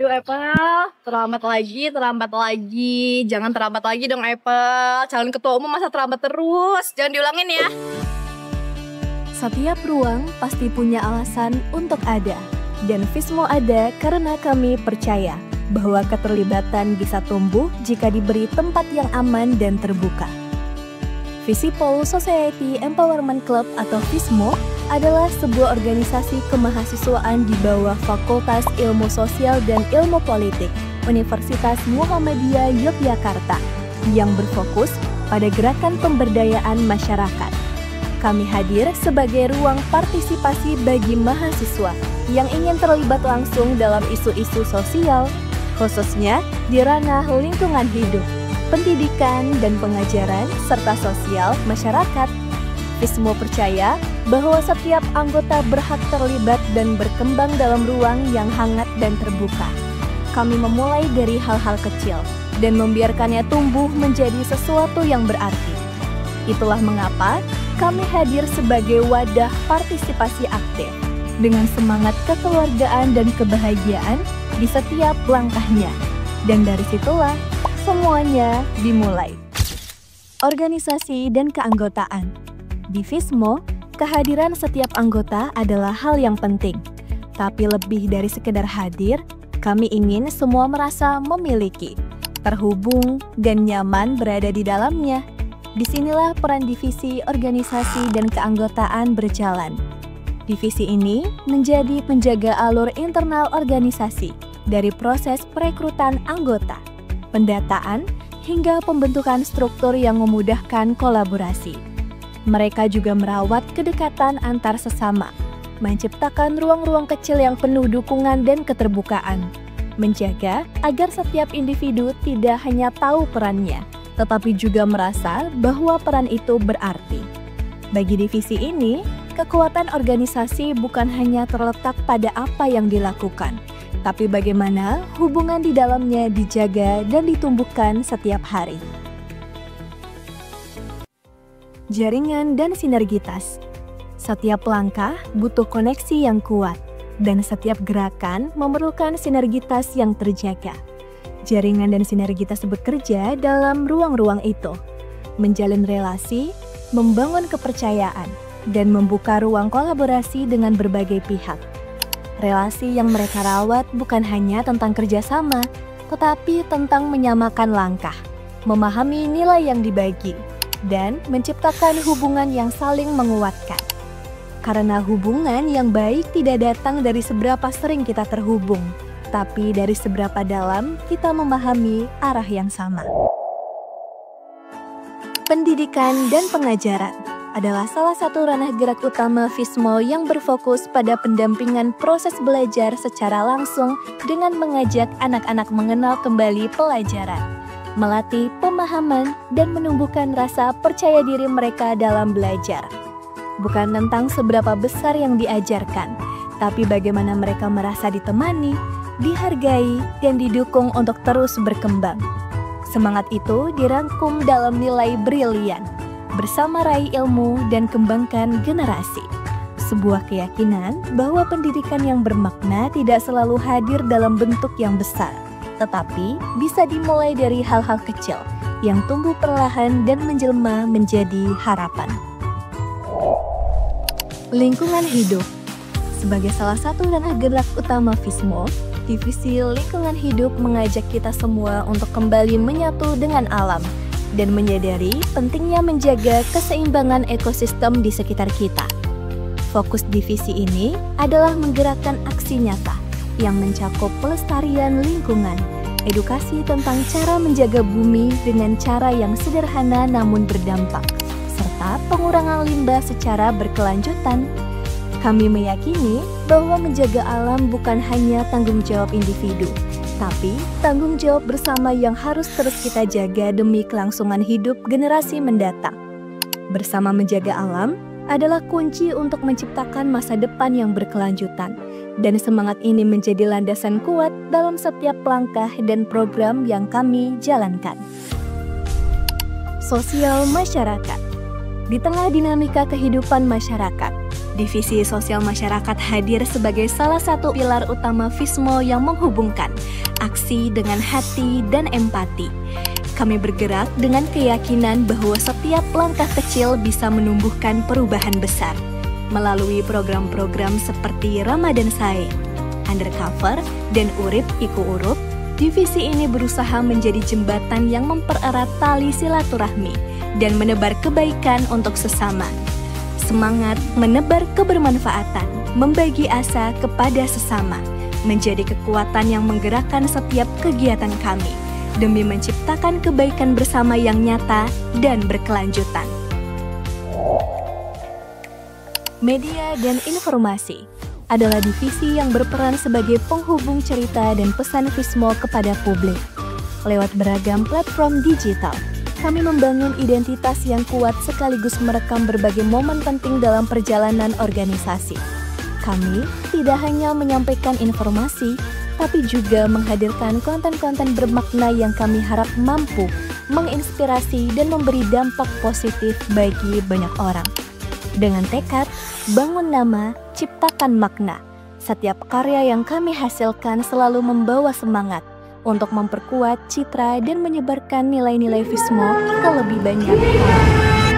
Duh Apple, terlambat lagi. Jangan terlambat lagi dong Apple. Calon ketua umum masa terlambat terus. Jangan diulangin ya. Setiap ruang pasti punya alasan untuk ada. Dan Vismo ada karena kami percaya bahwa keterlibatan bisa tumbuh jika diberi tempat yang aman dan terbuka. Visipol Society Empowerment Club atau Vismo adalah sebuah organisasi kemahasiswaan di bawah Fakultas Ilmu Sosial dan Ilmu Politik Universitas Muhammadiyah Yogyakarta yang berfokus pada gerakan pemberdayaan masyarakat. Kami hadir sebagai ruang partisipasi bagi mahasiswa yang ingin terlibat langsung dalam isu-isu sosial, khususnya di ranah lingkungan hidup, pendidikan dan pengajaran, serta sosial masyarakat. Vismo percaya bahwa setiap anggota berhak terlibat dan berkembang dalam ruang yang hangat dan terbuka. Kami memulai dari hal-hal kecil dan membiarkannya tumbuh menjadi sesuatu yang berarti. Itulah mengapa kami hadir sebagai wadah partisipasi aktif dengan semangat kekeluargaan dan kebahagiaan di setiap langkahnya. Dan dari situlah semuanya dimulai. Organisasi dan keanggotaan. Di Vismo, kehadiran setiap anggota adalah hal yang penting. Tapi lebih dari sekedar hadir, kami ingin semua merasa memiliki, terhubung, dan nyaman berada di dalamnya. Disinilah peran divisi organisasi dan keanggotaan berjalan. Divisi ini menjadi penjaga alur internal organisasi dari proses perekrutan anggota, pendataan, hingga pembentukan struktur yang memudahkan kolaborasi. Mereka juga merawat kedekatan antar sesama, menciptakan ruang-ruang kecil yang penuh dukungan dan keterbukaan, menjaga agar setiap individu tidak hanya tahu perannya, tetapi juga merasa bahwa peran itu berarti. Bagi divisi ini, kekuatan organisasi bukan hanya terletak pada apa yang dilakukan, tapi bagaimana hubungan di dalamnya dijaga dan ditumbuhkan setiap hari. Jaringan dan sinergitas. Setiap langkah butuh koneksi yang kuat, dan setiap gerakan memerlukan sinergitas yang terjaga. Jaringan dan sinergitas bekerja dalam ruang-ruang itu, menjalin relasi, membangun kepercayaan, dan membuka ruang kolaborasi dengan berbagai pihak. Relasi yang mereka rawat bukan hanya tentang kerjasama, tetapi tentang menyamakan langkah, memahami nilai yang dibagi, dan menciptakan hubungan yang saling menguatkan. Karena hubungan yang baik tidak datang dari seberapa sering kita terhubung, tapi dari seberapa dalam kita memahami arah yang sama. Pendidikan dan pengajaran adalah salah satu ranah gerak utama Vismo yang berfokus pada pendampingan proses belajar secara langsung dengan mengajak anak-anak mengenal kembali pelajaran, melatih pemahaman, dan menumbuhkan rasa percaya diri mereka dalam belajar. Bukan tentang seberapa besar yang diajarkan, tapi bagaimana mereka merasa ditemani, dihargai, dan didukung untuk terus berkembang. Semangat itu dirangkum dalam nilai brilian, bersama raih ilmu dan kembangkan generasi. Sebuah keyakinan bahwa pendidikan yang bermakna tidak selalu hadir dalam bentuk yang besar, tetapi bisa dimulai dari hal-hal kecil yang tumbuh perlahan dan menjelma menjadi harapan. Lingkungan hidup. Sebagai salah satu ranah gerak utama Vismo, divisi lingkungan hidup mengajak kita semua untuk kembali menyatu dengan alam dan menyadari pentingnya menjaga keseimbangan ekosistem di sekitar kita. Fokus divisi ini adalah menggerakkan aksi nyata yang mencakup pelestarian lingkungan, edukasi tentang cara menjaga bumi dengan cara yang sederhana namun berdampak, serta pengurangan limbah secara berkelanjutan. Kami meyakini bahwa menjaga alam bukan hanya tanggung jawab individu, tapi tanggung jawab bersama yang harus terus kita jaga demi kelangsungan hidup generasi mendatang. Bersama menjaga alam adalah kunci untuk menciptakan masa depan yang berkelanjutan, dan semangat ini menjadi landasan kuat dalam setiap langkah dan program yang kami jalankan. Sosial masyarakat. Di tengah dinamika kehidupan masyarakat, Divisi Sosial Masyarakat hadir sebagai salah satu pilar utama Vismo yang menghubungkan aksi dengan hati dan empati. Kami bergerak dengan keyakinan bahwa setiap langkah kecil bisa menumbuhkan perubahan besar. Melalui program-program seperti Ramadan Sae, Undercover, dan Urip Iku Urup, divisi ini berusaha menjadi jembatan yang mempererat tali silaturahmi dan menebar kebaikan untuk sesama. Semangat menebar kebermanfaatan, membagi asa kepada sesama, menjadi kekuatan yang menggerakkan setiap kegiatan kami demi menciptakan kebaikan bersama yang nyata dan berkelanjutan. Media dan informasi adalah divisi yang berperan sebagai penghubung cerita dan pesan Vismo kepada publik. Lewat beragam platform digital, kami membangun identitas yang kuat sekaligus merekam berbagai momen penting dalam perjalanan organisasi. Kami tidak hanya menyampaikan informasi, tapi juga menghadirkan konten-konten bermakna yang kami harap mampu menginspirasi dan memberi dampak positif bagi banyak orang. Dengan tekad, bangun nama, ciptakan makna. Setiap karya yang kami hasilkan selalu membawa semangat untuk memperkuat citra dan menyebarkan nilai-nilai Vismo ke lebih banyak orang.